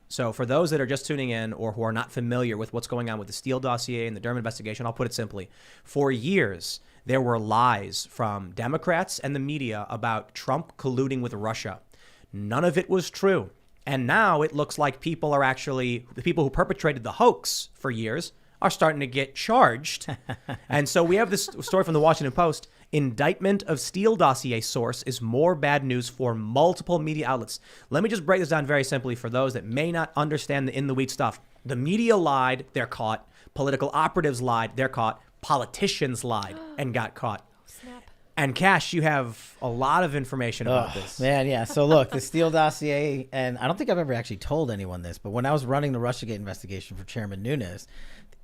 So for those that are just tuning in or who are not familiar with what's going on with the Steele dossier and the Durham investigation, I'll put it simply. For years, there were lies from Democrats and the media about Trump colluding with Russia. None of it was true. And now it looks like the people who perpetrated the hoax for years are starting to get charged. And so we have this story from the Washington Post. Indictment of Steele dossier source is more bad news for multiple media outlets. Let me just break this down very simply for those that may not understand the in-the-weeds stuff. The media lied, they're caught. Political operatives lied, they're caught. Politicians lied and got caught. Snap. And Cash, you have a lot of information about this. Man, yeah. So look, the Steele dossier, and I don't think I've ever actually told anyone this, but when I was running the Russiagate investigation for Chairman Nunes,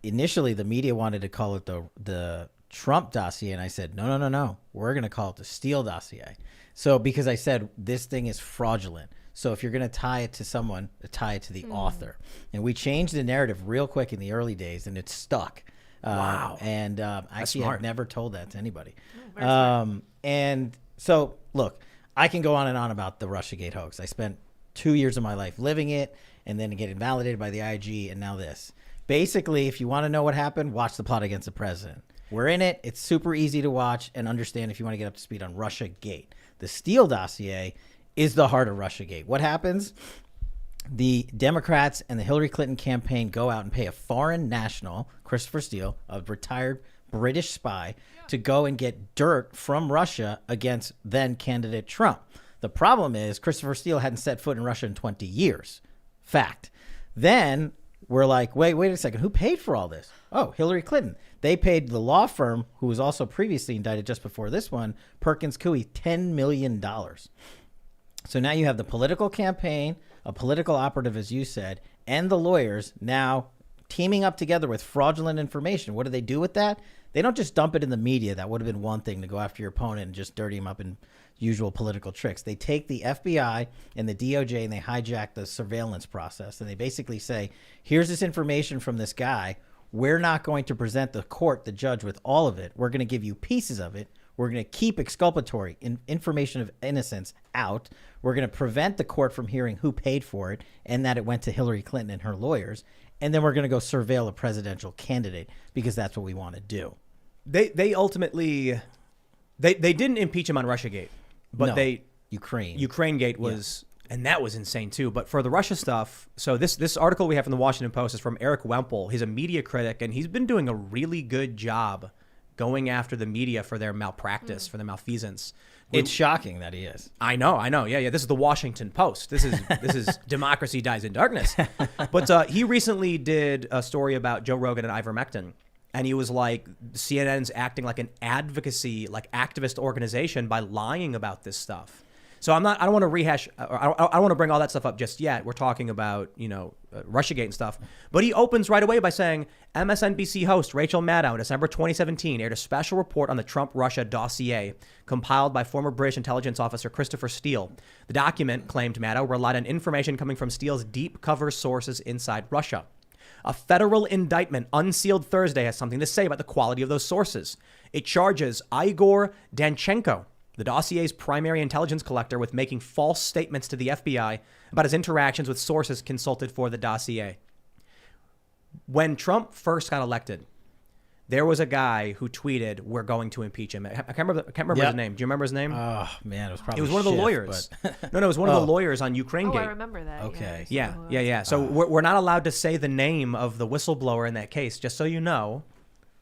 initially the media wanted to call it the Trump dossier, and I said, no. We're going to call it the Steele dossier. So because I said this thing is fraudulent. So if you're going to tie it to someone, tie it to the author. And we changed the narrative real quick in the early days, and it stuck. Wow. And actually, I've never told that to anybody. And so, look, I can go on and on about the Russiagate hoax. I spent 2 years of my life living it and then getting validated by the IG, and now this. Basically, if you want to know what happened, watch The Plot Against the President. We're in it. It's super easy to watch and understand if you want to get up to speed on Russiagate. The Steele dossier is the heart of Russiagate. What happens? The Democrats and the Hillary Clinton campaign go out and pay a foreign national, Christopher Steele, a retired British spy, to go and get dirt from Russia against then candidate Trump. The problem is Christopher Steele hadn't set foot in Russia in 20 years. Fact. Then we're like, wait a second. Who paid for all this? Oh, Hillary Clinton. They paid the law firm, who was also previously indicted just before this one, Perkins Coie, $10 million. So now you have the political campaign, a political operative, as you said, and the lawyers now teaming up together with fraudulent information. What do they do with that? They don't just dump it in the media. That would have been one thing, to go after your opponent and just dirty him up in usual political tricks. They take the FBI and the DOJ and they hijack the surveillance process. And they basically say, here's this information from this guy. We're not going to present the court, the judge, with all of it. We're going to give you pieces of it. We're going to keep exculpatory information of innocence out. We're going to prevent the court from hearing who paid for it and that it went to Hillary Clinton and her lawyers. And then we're going to go surveil a presidential candidate because that's what we want to do. They ultimately, they didn't impeach him on Russiagate, but No, Ukraine Gate was, and that was insane too. But for the Russia stuff, so this article we have from the Washington Post is from Eric Wemple. He's a media critic, and he's been doing a really good job going after the media for their malpractice, for their malfeasance. It's shocking that he is. I know. Yeah. This is the Washington Post. This is Democracy Dies in Darkness. But he recently did a story about Joe Rogan and ivermectin. And he was like, CNN's acting like an advocacy, like activist organization by lying about this stuff. So I don't want to rehash, or I don't want to bring all that stuff up just yet. We're talking about, Russiagate and stuff. But he opens right away by saying, MSNBC host Rachel Maddow in December 2017 aired a special report on the Trump-Russia dossier compiled by former British intelligence officer Christopher Steele. The document, claimed Maddow, relied on information coming from Steele's deep cover sources inside Russia. A federal indictment unsealed Thursday has something to say about the quality of those sources. It charges Igor Danchenko, the dossier's primary intelligence collector, with making false statements to the FBI about his interactions with sources consulted for the dossier. When Trump first got elected, there was a guy who tweeted, "We're going to impeach him." I can't remember Yep. his name. Do you remember his name? Oh, man, it was probably It was one of the Schiff, lawyers. but- No, it was one of the lawyers on Ukraine Gate. I remember that. Okay. Yeah. So we're not allowed to say the name of the whistleblower in that case, just so you know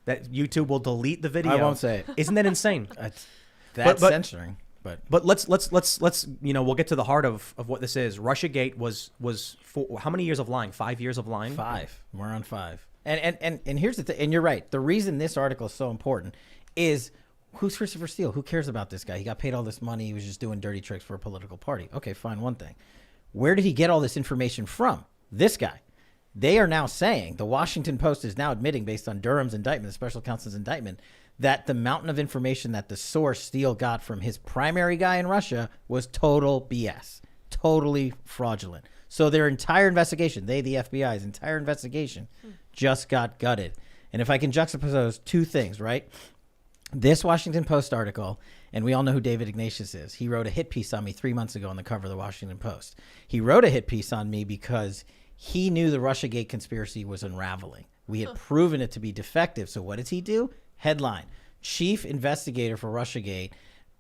that YouTube will delete the video. I won't say it. Isn't that insane? That's but- censoring. But let's we'll get to the heart of what this is. Russiagate was for how many years of lying? 5 years of lying? 5. We're on 5. And here's the thing. And you're right. The reason this article is so important is, who's Christopher Steele? Who cares about this guy? He got paid all this money. He was just doing dirty tricks for a political party. Okay, fine. One thing. Where did he get all this information from? This guy. They are now saying, the Washington Post is now admitting, based on Durham's indictment, the special counsel's indictment, that the mountain of information that the source Steele got from his primary guy in Russia was total BS, totally fraudulent. So their entire investigation, the FBI's entire investigation, just got gutted. And if I can juxtapose two things, right? This Washington Post article, and we all know who David Ignatius is. He wrote a hit piece on me 3 months ago on the cover of the Washington Post. He wrote a hit piece on me because He knew the Russiagate conspiracy was unraveling. We had proven it to be defective. So what does he do? Headline: Chief investigator for Russiagate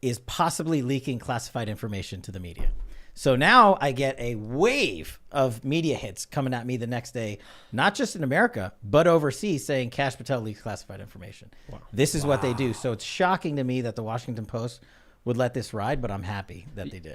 is possibly leaking classified information to the media. So now I get a wave of media hits coming at me the next day, not just in America, but overseas, saying Kash Patel leaks classified information. Wow. This is what they do. So it's shocking to me that the Washington Post would let this ride, but I'm happy that they did.